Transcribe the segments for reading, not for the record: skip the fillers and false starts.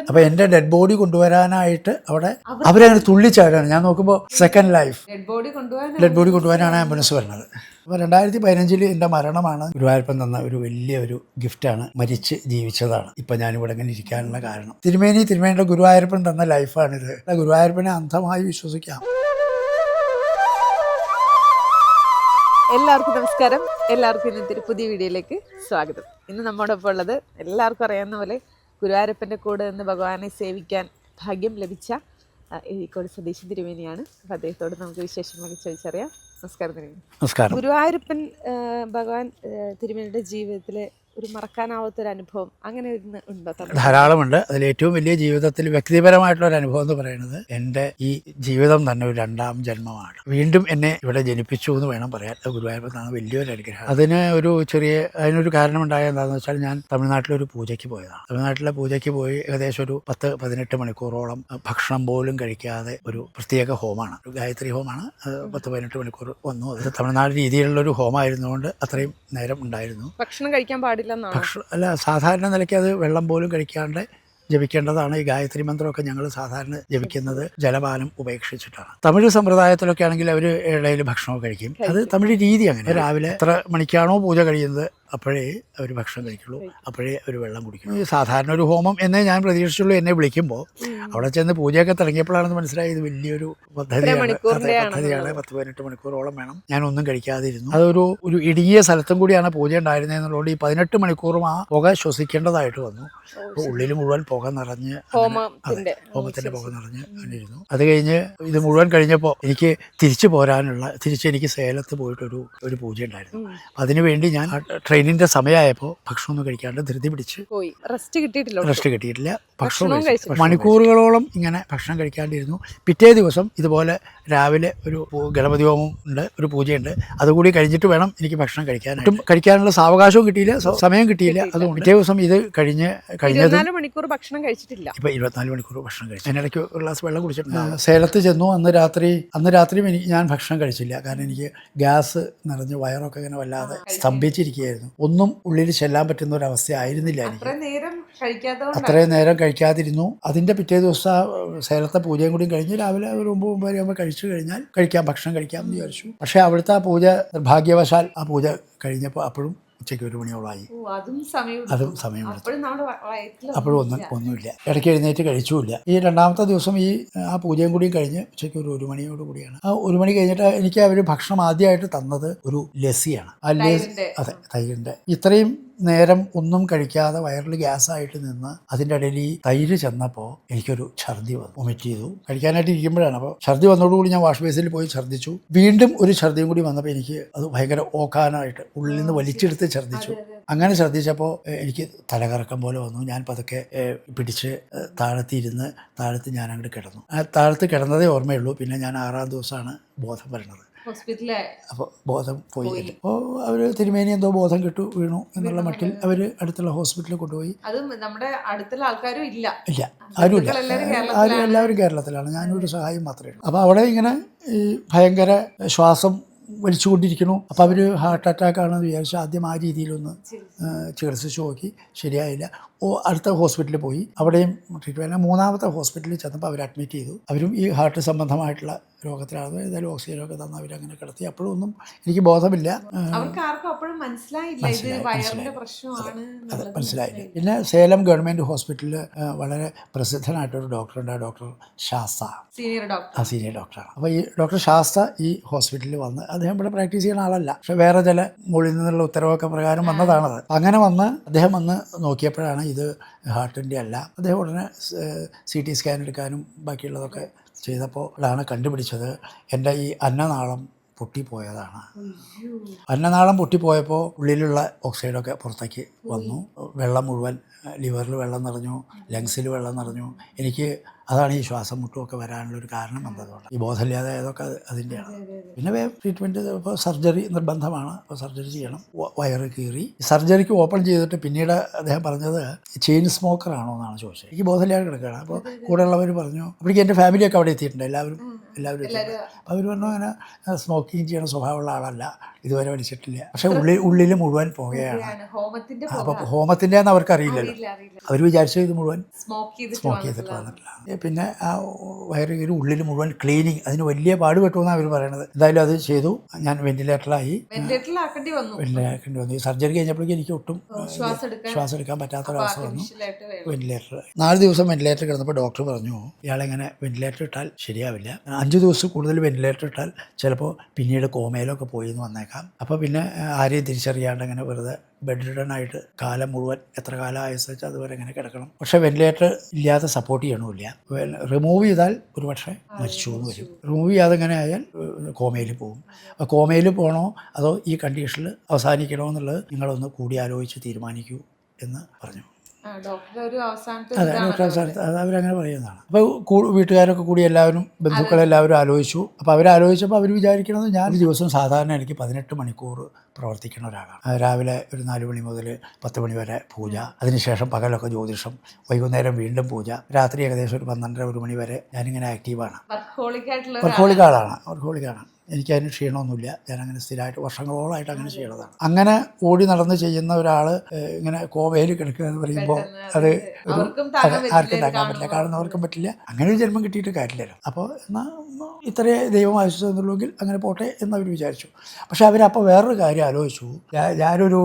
അപ്പോൾ എൻ്റെ dead body കൊണ്ടുവരാനായിട്ട് അവിടെ അവരങ്ങനെ തുള്ളിച്ചാടാണ്. ഞാൻ നോക്കുമ്പോൾ സെക്കൻഡ് ലൈഫ് ഡെഡ് ബോഡി കൊണ്ടുവരാനാണ് ആംബുലൻസ് വരുന്നത്. അപ്പോൾ 2015 എൻ്റെ മരണമാണ് ഗുരുവായൂരപ്പൻ തന്ന ഒരു വലിയൊരു ഗിഫ്റ്റാണ്. മരിച്ച് ജീവിച്ചതാണ് ഇപ്പം ഞാനിവിടെ ഇങ്ങനെ ഇരിക്കാനുള്ള കാരണം. തിരുമേനിയുടെ ഗുരുവായൂരപ്പൻ തന്ന ലൈഫാണിത്. ഗുരുവായൂരപ്പനെ അന്ധമായി വിശ്വസിക്കാം. എല്ലാവർക്കും നമസ്കാരം. എല്ലാവർക്കും ഇന്നത്തെ ഒരു പുതിയ വീഡിയോയിലേക്ക് സ്വാഗതം. ഇന്ന് നമ്മോടൊപ്പം ഉള്ളത് എല്ലാവർക്കും അറിയാവുന്ന പോലെ ഗുരുവായൂരപ്പൻ്റെ കൂടെ നിന്ന് ഭഗവാനെ സേവിക്കാൻ ഭാഗ്യം ലഭിച്ച കോടി സതീശൻ തിരുമേനിയാണ്. അപ്പോൾ അദ്ദേഹത്തോട് നമുക്ക് വിശേഷങ്ങളൊക്കെ ചോദിച്ചറിയാം. നമസ്കാരം തിരുമേനി. നമസ്കാരം. ഗുരുവായൂരപ്പൻ ഭഗവാൻ തിരുമേനിയുടെ ജീവിതത്തിലെ ഒരു മറക്കാനാവാത്തൊരു അനുഭവം അങ്ങനെ ഉണ്ടോ? ധാരാളമുണ്ട്. അതിൽ ഏറ്റവും വലിയ ജീവിതത്തിൽ വ്യക്തിപരമായിട്ടുള്ള ഒരു അനുഭവം എന്ന് പറയുന്നത് എൻ്റെ ഈ ജീവിതം തന്നെ ഒരു രണ്ടാം ജന്മമാണ്. വീണ്ടും എന്നെ ഇവിടെ ജനിപ്പിച്ചു എന്ന് വേണം പറയാൻ. ഗുരുവായൂരപ്പനാണ് വലിയൊരു അനുഗ്രഹം. അതിനൊരു കാരണമുണ്ടായ എന്താണെന്ന് വെച്ചാൽ, ഞാൻ തമിഴ്നാട്ടിലൊരു പൂജയ്ക്ക് പോയതാണ്. തമിഴ്നാട്ടിലെ പൂജയ്ക്ക് പോയി ഏകദേശം ഒരു 10-18 മണിക്കൂറോളം ഭക്ഷണം പോലും കഴിക്കാതെ ഒരു പ്രത്യേക ഹോമാണ്, ഒരു ഗായത്രി ഹോമാണ്. 10-18 മണിക്കൂർ വന്നു. അത് തമിഴ്നാട് രീതിയിലുള്ളൊരു ഹോമായിരുന്നുകൊണ്ട് അത്രയും നേരം ഉണ്ടായിരുന്നു. ഭക്ഷണം കഴിക്കാൻ പാടില്ല. സാധാരണ നിലയ്ക്ക് അത് വെള്ളം പോലും കഴിക്കാണ്ട് ജപിക്കേണ്ടതാണ്. ഈ ഗായത്രി മന്ത്രമൊക്കെ ഞങ്ങൾ സാധാരണ ജപിക്കുന്നത് ജലപാനം ഉപേക്ഷിച്ചിട്ടാണ്. തമിഴ് സമ്പ്രദായത്തിലൊക്കെ ആണെങ്കിൽ അവർ ഇടയിൽ ഭക്ഷണമൊക്കെ കഴിക്കും. അത് തമിഴ് രീതി അങ്ങനെ. രാവിലെ എത്ര മണിക്കാണോ പൂജ കഴിയുന്നത് അപ്പോഴേ അവർ ഭക്ഷണം കഴിക്കുള്ളൂ, അപ്പോഴേ അവർ വെള്ളം കുടിക്കുള്ളൂ. സാധാരണ ഒരു ഹോമം എന്നേ ഞാൻ പ്രതീക്ഷിച്ചുള്ളൂ. എന്നെ വിളിക്കുമ്പോൾ അവിടെ ചെന്ന് പൂജയൊക്കെ തുടങ്ങിയപ്പോഴാണെന്ന് മനസ്സിലായി ഇത് വലിയൊരു പദ്ധതിയാണ്. 10-18 മണിക്കൂറോളം വേണം. ഞാൻ ഒന്നും കഴിക്കാതിരുന്നു. അതൊരു ഇടുങ്ങിയ സ്ഥലത്തും കൂടിയാണ് പൂജ ഉണ്ടായിരുന്നതെന്നുള്ളത്. ഈ 18 മണിക്കൂറും ആ പുക ശ്വസിക്കേണ്ടതായിട്ട് വന്നു. അപ്പോൾ ഉള്ളിൽ മുഴുവൻ പുക നിറഞ്ഞ്, ഹോമത്തിന്റെ പുക നിറഞ്ഞ് കണ്ടിരുന്നു. അത് കഴിഞ്ഞ് ഇത് മുഴുവൻ കഴിഞ്ഞപ്പോൾ എനിക്ക് തിരിച്ച് സേലത്ത് പോയിട്ടൊരു പൂജ ഉണ്ടായിരുന്നു. അതിനുവേണ്ടി ഞാൻ ട്രെയിനിന്റെ സമയമായപ്പോൾ ഭക്ഷണമൊന്നും കഴിക്കാണ്ട് ധൃതി പിടിച്ച് റെസ്റ്റ് കിട്ടിയിട്ടില്ല. ഭക്ഷണം മണിക്കൂറുകളോളം ഇങ്ങനെ ഭക്ഷണം കഴിക്കാണ്ടിരുന്നു. പിറ്റേ ദിവസം ഇതുപോലെ രാവിലെ ഒരു ഗണപതി ഹോമം ഉണ്ട്, ഒരു പൂജയുണ്ട്. അതുകൂടി കഴിഞ്ഞിട്ട് വേണം എനിക്ക് ഭക്ഷണം കഴിക്കാനുള്ള സാവകാശവും കിട്ടിയില്ല, സമയം കിട്ടിയില്ല. അതുകൊണ്ട് പിറ്റേ ദിവസം ഇത് കഴിഞ്ഞത് 24 മണിക്കൂർ ഭക്ഷണം കഴിച്ചിട്ടില്ല. ഇപ്പൊ 24 മണിക്കൂർ ഭക്ഷണം കഴിച്ചു. അതിനിടയ്ക്ക് ഒരു ഗ്ലാസ് വെള്ളം കുടിച്ചിട്ടുണ്ട്. സേലത്ത് ചെന്നു. അന്ന് രാത്രിയും ഞാൻ ഭക്ഷണം കഴിച്ചില്ല. കാരണം എനിക്ക് ഗ്യാസ് നിറഞ്ഞ് വയറൊക്കെ ഇങ്ങനെ വല്ലാതെ സ്തംഭിച്ചിരിക്കുകയായിരുന്നു. ഒന്നും ഉള്ളിൽ ചെല്ലാൻ പറ്റുന്ന ഒരു അവസ്ഥ ആയിരുന്നില്ല എനിക്ക്. അത്രയും നേരം കഴിക്കാതിരുന്നു. അതിന്റെ പിറ്റേ ദിവസം സേലത്തെ പൂജയും കൂടി കഴിഞ്ഞ് രാവിലെ ഒരു 9 ആകുമ്പോൾ കഴിച്ചു കഴിഞ്ഞാൽ ഭക്ഷണം കഴിക്കാമെന്ന് വിചാരിച്ചു. പക്ഷേ അവിടുത്തെ ആ പൂജ നിർഭാഗ്യവശാൽ ആ പൂജ കഴിഞ്ഞപ്പോൾ അപ്പോഴും ഉച്ചയ്ക്ക് 1 മണിയോളമായി. അതും സമയമെടുത്തു. അപ്പോഴും ഒന്നുമില്ല. ഇടയ്ക്ക് എഴുന്നേറ്റ് കഴിച്ചുമില്ല. ഈ രണ്ടാമത്തെ ദിവസം ആ പൂജയും കൂടിയും കഴിഞ്ഞ് ഉച്ചയ്ക്ക് 1 മണിയോട് കൂടിയാണ്. ആ 1 മണി കഴിഞ്ഞിട്ട് എനിക്ക് അവർ ഭക്ഷണം ആദ്യമായിട്ട് തന്നത് ഒരു ലസ്സിയാണ്. അതെ, തൈരിൻ്റെ. ഇത്രയും നേരം ഒന്നും കഴിക്കാതെ വയറിൽ ഗ്യാസായിട്ട് നിന്ന് അതിൻ്റെ ഇടയിൽ ഈ തൈര് ചെന്നപ്പോൾ എനിക്കൊരു ഛർദി വന്നു. വൊമിറ്റ് ചെയ്തു. കഴിക്കാനായിട്ട് ഇരിക്കുമ്പോഴാണ്. അപ്പോൾ ഛർദി വന്നതോടുകൂടി ഞാൻ വാഷ് ബേസിൽ പോയി ഛർദിച്ചു. വീണ്ടും ഒരു ഛർദിയും കൂടി വന്നപ്പോൾ എനിക്ക് അത് ഭയങ്കര ഓക്കാനായിട്ട് ഉള്ളിൽ നിന്ന് വലിച്ചെടുത്ത് ഛർദിച്ചു. അങ്ങനെ ഛർദിച്ചപ്പോൾ എനിക്ക് തലകറക്കം പോലെ വന്നു. ഞാൻ പതുക്കെ പിടിച്ച് താഴത്ത് ഞാൻ അങ്ങോട്ട് കിടന്നു. ആ താഴത്ത് കിടന്നതേ ഓർമ്മയുള്ളൂ. പിന്നെ ഞാൻ 6-ാം ദിവസമാണ് ബോധം വരുന്നത്. അപ്പോൾ ബോധം പോയി. അപ്പോൾ അവർ തിരുമേനി എന്തോ ബോധം വീണു എന്നുള്ള മട്ടിൽ അവർ അടുത്തുള്ള ഹോസ്പിറ്റലിൽ കൊണ്ടുപോയി. ഇല്ല, ആരുമില്ല. എല്ലാവരും കേരളത്തിലാണ്. ഞാനൊരു സഹായം മാത്രമേ ഉള്ളൂ. അപ്പോൾ അവിടെ ഇങ്ങനെ ഈ ഭയങ്കര ശ്വാസം വലിച്ചുകൊണ്ടിരിക്കണു. അപ്പോൾ അവർ ഹാർട്ട് അറ്റാക്ക് ആണെന്ന് വിചാരിച്ചു. ആദ്യം ആ രീതിയിലൊന്ന് ചികിത്സിച്ച് നോക്കി, ശരിയായില്ല. അടുത്ത ഹോസ്പിറ്റലിൽ പോയി. അവിടെയും ട്രീറ്റ്മെൻറ്റ്. 3-ാമത്തെ ഹോസ്പിറ്റലിൽ ചെന്നപ്പോൾ അവർ അഡ്മിറ്റ് ചെയ്തു. അവരും ഈ ഹാർട്ട് സംബന്ധമായിട്ടുള്ള രോഗത്തിലാണ്. ഏതായാലും ഓക്സിജനൊക്കെ തന്ന് അവരങ്ങനെ കിടത്തി. അപ്പോഴൊന്നും എനിക്ക് ബോധമില്ല. മനസ്സിലായില്ല. പിന്നെ സേലം ഗവൺമെൻറ് ഹോസ്പിറ്റലിൽ വളരെ പ്രസിദ്ധനായിട്ടൊരു ഡോക്ടറുണ്ട്, ഡോക്ടർ ശാസ്ത, സീനിയർ ഡോക്ടറാണ്. അപ്പോൾ ഈ ഡോക്ടർ ശാസ്ത ഈ ഹോസ്പിറ്റലിൽ വന്ന്, അദ്ദേഹം ഇവിടെ പ്രാക്ടീസ് ചെയ്യുന്ന ആളല്ല, പക്ഷെ വേറെ ചില മുകളിൽ നിന്നുള്ള ഉത്തരവൊക്കെ പ്രകാരം വന്നതാണത്. അങ്ങനെ അദ്ദേഹം വന്ന് നോക്കിയപ്പോഴാണ് ഇത് ഹാർട്ടിൻ്റെ അല്ല. അദ്ദേഹം ഉടനെ CT സ്കാൻ എടുക്കാനും ബാക്കിയുള്ളതൊക്കെ ചെയ്തപ്പോൾ ആണ് കണ്ടുപിടിച്ചത് എൻ്റെ ഈ അന്നനാളം പൊട്ടിപ്പോയതാണ്. അന്നനാളം പൊട്ടിപ്പോയപ്പോൾ ഉള്ളിലുള്ള ഓക്സൈഡൊക്കെ പുറത്തേക്ക് വന്നു. വെള്ളം മുഴുവൻ ലിവറിൽ വെള്ളം നിറഞ്ഞു, ലങ്സിൽ വെള്ളം നിറഞ്ഞു. അതാണ് ഈ ശ്വാസം മുട്ടുമൊക്കെ വരാനുള്ളൊരു കാരണം വന്നതുകൊണ്ട്. ഈ ബോധമില്ലാതെ അതൊക്കെ അതിൻ്റെയാണ്. പിന്നെ ട്രീറ്റ്മെൻറ്റ് ഇപ്പോൾ സർജറി നിർബന്ധമാണ്. അപ്പോൾ സർജറി ചെയ്യണം. വയറ് കീറി സർജറിക്ക് ഓപ്പൺ ചെയ്തിട്ട് പിന്നീട് അദ്ദേഹം പറഞ്ഞത് ചെയിൻ സ്മോക്കർ ആണോ എന്നാണ് ചോദിച്ചത്. എനിക്ക് ബോധമില്ലാതെ കിടക്കുകയാണ്. അപ്പോൾ കൂടെയുള്ളവർ പറഞ്ഞു. അപ്പോഴേക്കും എൻ്റെ ഫാമിലിയൊക്കെ അവിടെ എത്തിയിട്ടുണ്ട്. എല്ലാവരും എല്ലാവരും വെച്ചിട്ടുണ്ട്. അപ്പോൾ അവർ പറഞ്ഞു അങ്ങനെ സ്മോക്കിങ് ചെയ്യണ സ്വഭാവമുള്ള ആളല്ല, ഇതുവരെ വലിച്ചിട്ടില്ല. പക്ഷേ ഉള്ളിൽ മുഴുവൻ പുകയാണ്. അപ്പോൾ ഹോമത്തിൻ്റെ എന്ന് അവർക്കറിയില്ലല്ലോ. അവർ വിചാരിച്ചു ഇത് മുഴുവൻ സ്മോക്ക് ചെയ്തിട്ട് വന്നിട്ടില്ല. പിന്നെ ആ വയറ് ഉള്ളിൽ മുഴുവൻ ക്ലീനിങ്, അതിന് വലിയ പാട് പെട്ടുമെന്നാണ് അവർ പറയണത്. എന്തായാലും അത് ചെയ്തു. ഞാൻ വെന്റിലേറ്ററിലായി. വെന്റിലേറ്ററിലാക്കേണ്ടി വന്നു. ഈ സർജറി കഴിഞ്ഞപ്പോഴേക്കും എനിക്ക് ഒട്ടും ശ്വാസം എടുക്കാൻ പറ്റാത്തൊരവസ്ഥ വന്നു. വെന്റിലേറ്റർ 4 ദിവസം വെന്റിലേറ്റർ കിടന്നപ്പോൾ ഡോക്ടർ പറഞ്ഞു ഇയാളെങ്ങനെ വെന്റിലേറ്റർ ഇട്ടാൽ ശരിയാവില്ല, 5 ദിവസം കൂടുതൽ വെന്റിലേറ്റർ ഇട്ടാൽ ചിലപ്പോൾ പിന്നീട് കോമയിലൊക്കെ പോയി എന്ന് വന്നേക്കാം. അപ്പോൾ പിന്നെ ആരെയും തിരിച്ചറിയാണ്ട് അങ്ങനെ വെറുതെ ബെഡ് റിഡൺ ആയിട്ട് കാലം മുഴുവൻ എത്ര കാലം ആയസച്ച് അതുവരെ ഇങ്ങനെ കിടക്കണം. പക്ഷേ വെന്റിലേറ്റർ ഇല്ലാതെ സപ്പോർട്ട് ചെയ്യണമില്ല. റിമൂവ് ചെയ്താൽ ഒരു പക്ഷേ മരിച്ചു എന്ന് വരും. റിമൂവ് ചെയ്യാതെ ഇങ്ങനെ ആയാൽ കോമയിൽ പോകും. അപ്പോൾ കോമയിൽ പോകണോ അതോ ഈ കണ്ടീഷനിൽ അവസാനിക്കണോ എന്നുള്ളത് നിങ്ങളൊന്ന് കൂടി ആലോചിച്ച് തീരുമാനിക്കൂ എന്ന് പറഞ്ഞു. അതെ, ഡോക്ടർ അവസാനത്ത് അത് അവരങ്ങനെ പറയുന്നതാണ്. അപ്പോൾ വീട്ടുകാരൊക്കെ കൂടി എല്ലാവരും ബന്ധുക്കളെല്ലാവരും ആലോചിച്ചു. അപ്പോൾ അവരാലോചിച്ചപ്പോൾ അവർ വിചാരിക്കുന്നത് ഞാൻ ഒരു ദിവസം സാധാരണ എനിക്ക് 18 മണിക്കൂർ പ്രവർത്തിക്കുന്ന ഒരാളാണ്. രാവിലെ ഒരു 4 മണി മുതൽ 10 മണി വരെ പൂജ, അതിനുശേഷം പകലൊക്കെ ജ്യോതിഷം, വൈകുന്നേരം വീണ്ടും പൂജ, രാത്രി ഏകദേശം ഒരു 12-1 മണി വരെ ഞാനിങ്ങനെ ആക്റ്റീവാണ്. വർക്കോളിക്കാണ്. എനിക്കതിന് ക്ഷീണമൊന്നുമില്ല. ഞാനങ്ങനെ സ്ഥിരമായിട്ട് വർഷങ്ങളോളമായിട്ട് അങ്ങനെ ചെയ്യണതാണ്. അങ്ങനെ ഓടി നടന്ന് ചെയ്യുന്ന ഒരാൾ ഇങ്ങനെ കോമയിൽ കിടക്കുക എന്ന് പറയുമ്പോൾ അത് ആർക്കും താങ്ങാൻ പറ്റില്ല, കാണുന്നവർക്കും പറ്റില്ല. അങ്ങനെ ഒരു ജന്മം കിട്ടിയിട്ട് കാര്യമില്ലല്ലോ. അപ്പോൾ എന്നാൽ ഇത്രയേ ദൈവം ആവശ്യമെന്നുള്ളെങ്കിൽ അങ്ങനെ പോട്ടെ എന്നവർ വിചാരിച്ചു. പക്ഷെ അവരപ്പോൾ വേറൊരു കാര്യം ആലോചിച്ചു. ഞാനൊരു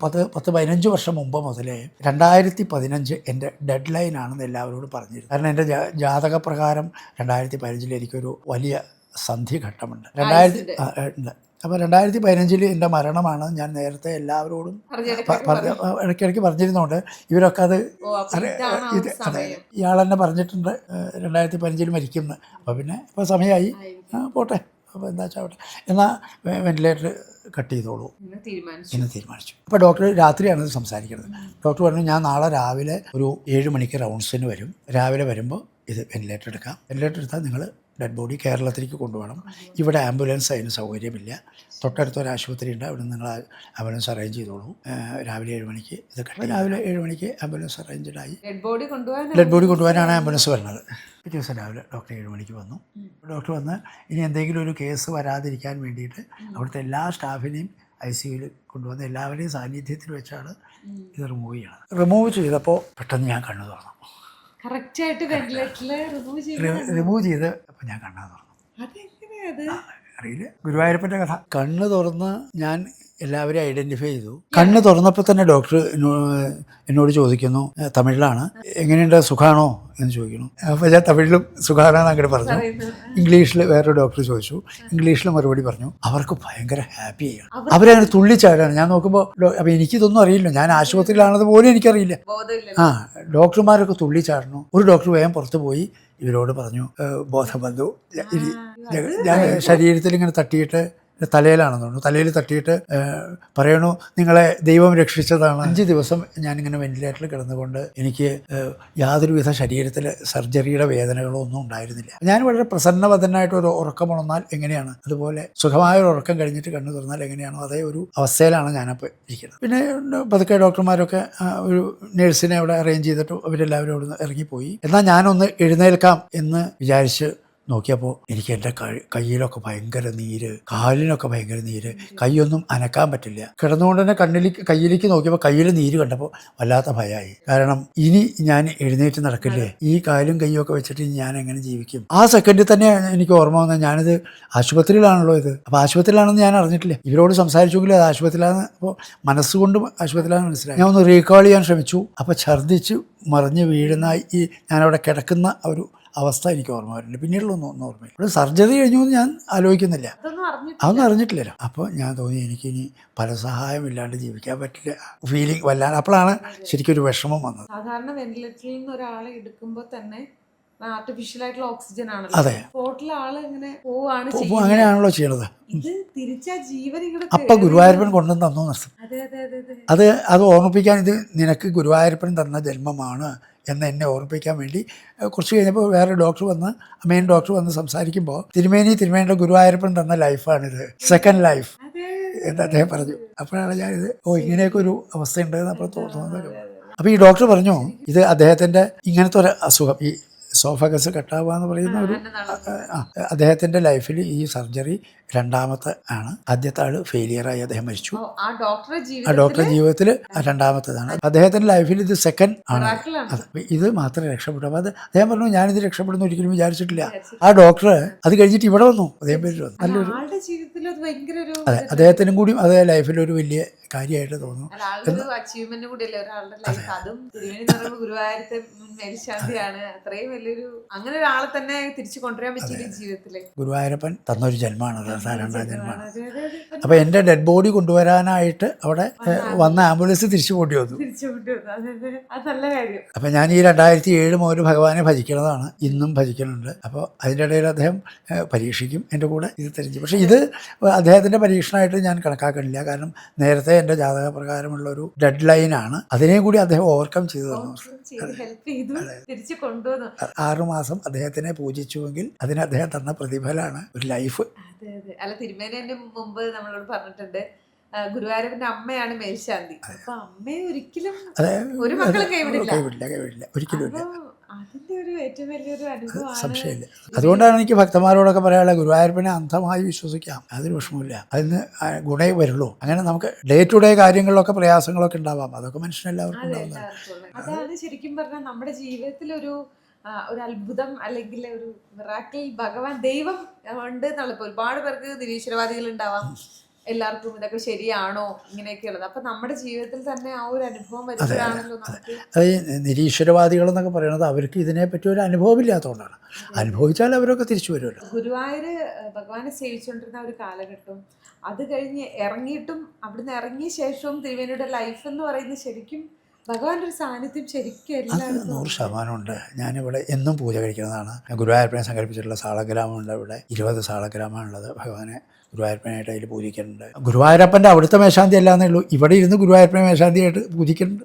10-15 വർഷം മുമ്പ് മുതലേ 2015 എൻ്റെ ഡെഡ് ലൈൻ ആണെന്ന് എല്ലാവരോടും പറഞ്ഞിരുന്നു. കാരണം എൻ്റെ ജാതകപ്രകാരം 2015 എനിക്കൊരു വലിയ സന്ധിഘട്ടമുണ്ട്. 2000 അപ്പോൾ 2015 എൻ്റെ മരണമാണ്. ഞാൻ നേരത്തെ എല്ലാവരോടും ഇടയ്ക്കിടയ്ക്ക് പറഞ്ഞിരുന്നുണ്ട്. ഇവരൊക്കെ അത് അതെ ഇയാളെന്നെ പറഞ്ഞിട്ടുണ്ട് 2015 മരിക്കുമെന്ന്. അപ്പോൾ പിന്നെ ഇപ്പോൾ സമയമായി, പോട്ടെ, അപ്പോൾ എന്താ ചാവട്ടെ എന്നാൽ വെന്റിലേറ്റർ കട്ട് ചെയ്തോളൂ എന്ന് തീരുമാനിച്ചു. അപ്പോൾ ഡോക്ടർ രാത്രിയാണ് ഇത് സംസാരിക്കുന്നത്. ഡോക്ടർ പറഞ്ഞു ഞാൻ നാളെ രാവിലെ ഒരു 7 മണിക്ക് റൗണ്ട്സിന് വരും. രാവിലെ വരുമ്പോൾ ഇത് വെന്റിലേറ്റർ എടുക്കാം. വെന്റിലേറ്റർ എടുത്താൽ നിങ്ങൾ ഡെഡ് ബോഡി കേരളത്തിലേക്ക് കൊണ്ടുപോകണം. ഇവിടെ ആംബുലൻസ് അതിന് സൗകര്യമില്ല. തൊട്ടടുത്തൊരു ആശുപത്രി ഉണ്ട്, അവിടെ നിങ്ങൾ ആംബുലൻസ് അറേഞ്ച് ചെയ്തോളൂ. രാവിലെ 7 മണിക്ക് ഇത് കട്ടി. രാവിലെ 7 മണിക്ക് ആംബുലൻസ് അറേഞ്ച്ഡായി. ഡെഡ് ബോഡി കൊണ്ടുപോകാനാണ് ആംബുലൻസ് വരുന്നത്. പിറ്റേ ദിവസം രാവിലെ ഡോക്ടർ 7 മണിക്ക് വന്നു. ഡോക്ടർ വന്ന് ഇനി എന്തെങ്കിലും ഒരു കേസ് വരാതിരിക്കാൻ വേണ്ടിയിട്ട് അവിടുത്തെ എല്ലാ സ്റ്റാഫിനെയും ICUയിൽ കൊണ്ടുവന്ന് എല്ലാവരുടെയും സാന്നിധ്യത്തിൽ വെച്ചാണ് ഇത് റിമൂവ് ചെയ്യണത്. റിമൂവ് ചെയ്തപ്പോൾ പെട്ടെന്ന് ഞാൻ കണ്ണു തുറന്നു. റിമൂവ് ചെയ്ത് അപ്പോൾ ഞാൻ കണ്ണു തുറന്നു. അറിയില്ല, ഗുരുവായൂരപ്പൻ്റെ കഥ. കണ്ണ് തുറന്ന് ഞാൻ എല്ലാവരെയും ഐഡൻറ്റിഫൈ ചെയ്തു. കണ്ണ് തുറന്നപ്പോൾ തന്നെ ഡോക്ടർ എന്നോട് ചോദിക്കുന്നു, തമിഴിലാണ്, എങ്ങനെയുണ്ട് സുഖമാണോ എന്ന് ചോദിക്കുന്നു. അപ്പോൾ ഞാൻ തമിഴിലും സുഖമാണെന്ന് അങ്ങനെ പറഞ്ഞു. ഇംഗ്ലീഷിൽ വേറൊരു ഡോക്ടർ ചോദിച്ചു, ഇംഗ്ലീഷിൽ മറുപടി പറഞ്ഞു. അവർക്ക് ഭയങ്കര ഹാപ്പിയാണ്. അവരങ്ങനെ തുള്ളിച്ചാടാണ്. ഞാൻ നോക്കുമ്പോൾ അപ്പോൾ എനിക്കിതൊന്നും അറിയില്ല, ഞാൻ ആശുപത്രിയിലാണത് പോലും എനിക്കറിയില്ല. ഡോക്ടർമാരൊക്കെ തുള്ളിച്ചാടണു. ഒരു ഡോക്ടർ വേഗം പുറത്ത് പോയി ഇവരോട് പറഞ്ഞു ബോധം വന്നു. ഞാൻ ശരീരത്തിൽ ഇങ്ങനെ തട്ടിയിട്ട്, തലയിലാണെന്ന് തോന്നുന്നു, തലയിൽ തട്ടിയിട്ട് പറയണു നിങ്ങളെ ദൈവം രക്ഷിച്ചതാണ്. 5 ദിവസം ഞാനിങ്ങനെ വെന്റിലേറ്ററിൽ കിടന്നുകൊണ്ട് എനിക്ക് യാതൊരുവിധ ശരീരത്തിൽ സർജറിയുടെ വേദനകളോ ഒന്നും ഉണ്ടായിരുന്നില്ല. ഞാൻ വളരെ പ്രസന്നവദനായിട്ട് ഒരു ഉറക്കമുണർന്നാൽ എങ്ങനെയാണ്, അതുപോലെ സുഖമായ ഒരു ഉറക്കം കഴിഞ്ഞിട്ട് കണ്ണു തുറന്നാൽ എങ്ങനെയാണോ അതേ ഒരു അവസ്ഥയിലാണ് ഞാനപ്പോൾ ഇരിക്കുന്നത്. പിന്നെ പതുക്കെ ഡോക്ടർമാരൊക്കെ ഒരു നേഴ്സിനെ അവിടെ അറേഞ്ച് ചെയ്തിട്ട് അവരെല്ലാവരും അവിടെ നിന്ന് ഇറങ്ങിപ്പോയി. എന്നാൽ ഞാനൊന്ന് എഴുന്നേൽക്കാം എന്ന് വിചാരിച്ച് നോക്കിയപ്പോൾ എനിക്ക് എൻ്റെ കയ്യിലൊക്കെ ഭയങ്കര നീര്, കാലിനൊക്കെ ഭയങ്കര നീര്, കൈയൊന്നും അനക്കാൻ പറ്റില്ല. കിടന്നുകൊണ്ട് തന്നെ കയ്യിലേക്ക് നോക്കിയപ്പോൾ കയ്യിൽ നീര് കണ്ടപ്പോൾ വല്ലാത്ത ഭയമായി. കാരണം ഇനി ഞാൻ എഴുന്നേറ്റ് നടക്കില്ലേ, ഈ കാലും കയ്യൊക്കെ വെച്ചിട്ട് ഞാൻ എങ്ങനെ ജീവിക്കും? ആ സെക്കൻഡിൽ തന്നെ എനിക്ക് ഓർമ്മ വന്നത് ഞാനിത് ആശുപത്രിയിലാണല്ലോ ഇത്. അപ്പോൾ ആശുപത്രിയിലാണെന്ന് ഞാൻ അറിഞ്ഞിട്ടില്ല. ഇവരോട് സംസാരിച്ചെങ്കിലും അത് ആശുപത്രിയിലാണ്. അപ്പോൾ മനസ്സുകൊണ്ടും ആശുപത്രിയിലാണെന്ന് മനസ്സിലായി. ഞാൻ ഒന്ന് റീകോൾ ചെയ്യാൻ ശ്രമിച്ചു. അപ്പോൾ ഛർദ്ദിച്ച് മറിഞ്ഞ് വീഴുന്ന ഈ ഞാനവിടെ കിടക്കുന്ന ഒരു അവസ്ഥ എനിക്ക് ഓർമ്മ വരുന്നുണ്ട്. പിന്നീടുള്ളൊന്നും ഓർമ്മയില്ല. ഇവിടെ സർജറി കഴിഞ്ഞു എന്ന് ഞാൻ ആലോചിക്കുന്നില്ല, അതൊന്നും അറിഞ്ഞിട്ടില്ലല്ലോ. അപ്പോൾ ഞാൻ തോന്നി എനിക്കിനി പരസഹായം ഇല്ലാണ്ട് ജീവിക്കാൻ പറ്റില്ല. ഫീലിംഗ് വല്ലാണ്ട് അപ്പോഴാണ് ശരിക്കും ഒരു വിഷമം വന്നത്. സാധാരണ വെന്റിലേറ്ററിൽ നിന്ന് ഒരാളെ എടുക്കുമ്പോൾ തന്നെ ആർട്ടിഫിഷ്യൽ ആയിട്ടുള്ള ഓക്സിജൻ ആണ്. അതെ, അങ്ങനെയാണല്ലോ ചെയ്യണത്. അപ്പൊ ഗുരുവായൂരപ്പൻ കൊണ്ടുവന്ന് തന്നു നഷ്ടം. അത് ഓർമ്മിപ്പിക്കാൻ, ഇത് നിനക്ക് ഗുരുവായൂരപ്പൻ തന്ന ജന്മമാണ് എന്ന് എന്നെ ഓർമ്മിപ്പിക്കാൻ വേണ്ടി കുറച്ച് കഴിഞ്ഞപ്പോൾ വേറെ ഡോക്ടർ വന്ന്, മെയിൻ ഡോക്ടർ വന്ന് സംസാരിക്കുമ്പോൾ തിരുമേനിയുടെ ഗുരുവായൂരപ്പൻ തന്ന ലൈഫാണിത്, സെക്കൻഡ് ലൈഫ് എന്ന് അദ്ദേഹം പറഞ്ഞു. അപ്പോഴാണ് ഞാനിത് ഇങ്ങനെയൊക്കെ ഒരു അവസ്ഥയുണ്ടെന്ന് അപ്പോൾ തോന്നുന്നത്. അപ്പോൾ ഈ ഡോക്ടർ പറഞ്ഞു ഇത് അദ്ദേഹത്തിൻ്റെ ഇങ്ങനത്തെ ഒരു അസുഖം, ഈ എസോഫഗസ് കട്ടാവുക എന്ന് പറയുന്ന ഒരു അദ്ദേഹത്തിൻ്റെ ലൈഫിൽ ഈ സർജറി രണ്ടാമത്തെ ആണ്. ആദ്യത്തെ ആൾ ഫെയിലിയറായി അദ്ദേഹം മരിച്ചു. ആ ഡോക്ടറുടെ ജീവിതത്തിൽ രണ്ടാമത്തേതാണ്. അദ്ദേഹത്തിൻ്റെ ലൈഫിൽ ഇത് സെക്കൻഡ് ആണ്. അതെ, ഇത് മാത്രമേ രക്ഷപ്പെട്ടു. അപ്പോൾ അത് അദ്ദേഹം പറഞ്ഞു, ഞാനിത് രക്ഷപ്പെടുന്നു ഒരിക്കലും വിചാരിച്ചിട്ടില്ല. ആ ഡോക്ടർ അത് കഴിഞ്ഞിട്ട് ഇവിടെ വന്നു, അദ്ദേഹം പേര് വന്നു. നല്ലൊരു അതെ, അദ്ദേഹത്തിനും കൂടി അതേ ലൈഫിലൊരു വലിയ കാര്യമായിട്ട് തോന്നുന്നു. അച്ചീവ്മെന്റ് കൂടിയല്ലേ ഒരാളുടെ ലൈഫ്. അതും ഗുരുവായൂരത്തെ മേൽശാന്തിയാണ്. അത്രയും വലിയൊരു അങ്ങനെ ഒരാളെ തന്നെ തിരിച്ചു കൊണ്ടുവരാൻ പറ്റിയ ജീവിതത്തില് ഗുരുവായൂരപ്പൻ തന്നൊരു ജന്മമാണ്, രണ്ടാം ജന്മമാണ്. അപ്പൊ എന്റെ ഡെഡ് ബോഡി കൊണ്ടുവരാനായിട്ട് അവിടെ വന്ന ആംബുലൻസ് തിരിച്ചു പോണ്ടി വന്നു. അപ്പൊ ഞാൻ ഈ 2007 മുതൽ ഭഗവാനെ ഭജിക്കുന്നതാണ്, ഇന്നും ഭജിക്കുന്നുണ്ട്. അപ്പോൾ അതിൻ്റെ ഇടയിൽ അദ്ദേഹം പരീക്ഷിക്കും എൻ്റെ കൂടെ ഇത് തെരഞ്ഞു. പക്ഷേ ഇത് അദ്ദേഹത്തിൻ്റെ പരീക്ഷണമായിട്ട് ഞാൻ കണക്കാക്കണില്ല. കാരണം നേരത്തെ എൻ്റെ ജാതക പ്രകാരമുള്ളൊരു ഡെഡ് ലൈനാണ്. അതിനെയും കൂടി അദ്ദേഹം ഓവർകം ചെയ്തു തന്നു. 6 മാസം അദ്ദേഹത്തിനെ പൂജിച്ചുവെങ്കിൽ അതിന് അദ്ദേഹം തന്ന പ്രതിഫലമാണ് ഒരു ലൈഫ്. അല്ല, തിരുമേനി മുമ്പ് നമ്മളോട് പറഞ്ഞിട്ടുണ്ട് ഗുരുവായൂരപ്പന്റെ അമ്മയാണ് മേൽശാന്തി. അപ്പൊ അമ്മയെ ഒരിക്കലും ഒരു മക്കളും കൈവിടില്ല ഒരിക്കലും. അതിന്റെ ഒരു ഏറ്റവും വലിയൊരു അനുഭവമാണ്, സംശയമില്ല. അതുകൊണ്ടാണ് എനിക്ക് ഭക്തന്മാരോടൊക്കെ പറയാനുള്ളത്, ഗുരുവായൂരപ്പനെ അന്ധമായി വിശ്വസിക്കാം, അതൊരു വിഷമമില്ല, അതിന് ഗുണേ വരുള്ളൂ. അങ്ങനെ നമുക്ക് ഡേ ടു ഡേ കാര്യങ്ങളിലൊക്കെ പ്രയാസങ്ങളൊക്കെ ഉണ്ടാവാം, അതൊക്കെ മനുഷ്യനെല്ലാവർക്കും ഉണ്ടാവുന്നതാണ്. അതാണ് ശരിക്കും പറഞ്ഞാൽ നമ്മുടെ ജീവിതത്തിലൊരു അത്ഭുതം അല്ലെങ്കിൽ ഒരു മിറാക്കിൾ ഭഗവാൻ ദൈവം ഉണ്ട് എന്നുള്ളത്. ഒരുപാട് പേർക്ക് നിരീശ്വരവാദികൾ ഉണ്ടാവാം, എല്ലാവർക്കും ഇതൊക്കെ ശരിയാണോ ഇങ്ങനെയൊക്കെയുള്ളത്. അപ്പൊ നമ്മുടെ ജീവിതത്തിൽ തന്നെ ആ ഒരു അനുഭവം വരുമ്പോഴാണല്ലോ നമുക്ക്. അത് നിരീശ്വരവാദികൾ എന്നൊക്കെ പറയുന്നത് അവർക്ക് ഇതിനെപ്പറ്റി ഒരു അനുഭവം ഇല്ലാത്തതുകൊണ്ടാണ്. അനുഭവിച്ചാൽ അവരൊക്കെ തിരിച്ചു വരുമല്ലോ. ഗുരുവായൂര് ഭഗവാനെ സേവിച്ചുകൊണ്ടിരുന്ന ഒരു കാലഘട്ടം, അത് കഴിഞ്ഞ് ഇറങ്ങിയിട്ടും അവിടുന്ന് ഇറങ്ങിയ ശേഷവും തിരുവേനിയുടെ ലൈഫ് എന്ന് പറയുന്നത് ശരിക്കും ഭഗവാന്റെ ഒരു സാന്നിധ്യം ശരിക്കും എല്ലാവരും 100% ഉണ്ട്. ഞാനിവിടെ എന്നും പൂജ കഴിക്കുന്നതാണ്. ഗുരുവായൂരപ്പനെ സങ്കല്പിച്ചിട്ടുള്ള സാളഗ്രാമമുണ്ട്. ഇവിടെ 20 സാളഗ്രാമമാണുള്ളത്. ഭഗവാനെ ഗുരുവായൂരപ്പനായിട്ട് അതിൽ പൂജിക്കുന്നുണ്ട്. ഗുരുവായൂരപ്പൻ്റെ അവിടുത്തെ മേശാന്തി അല്ലാന്നേ ഉള്ളൂ, ഇവിടെ ഇരുന്ന് ഗുരുവായൂരപ്പനെ മേശാന്തിയായിട്ട് പൂജിക്കുന്നുണ്ട്.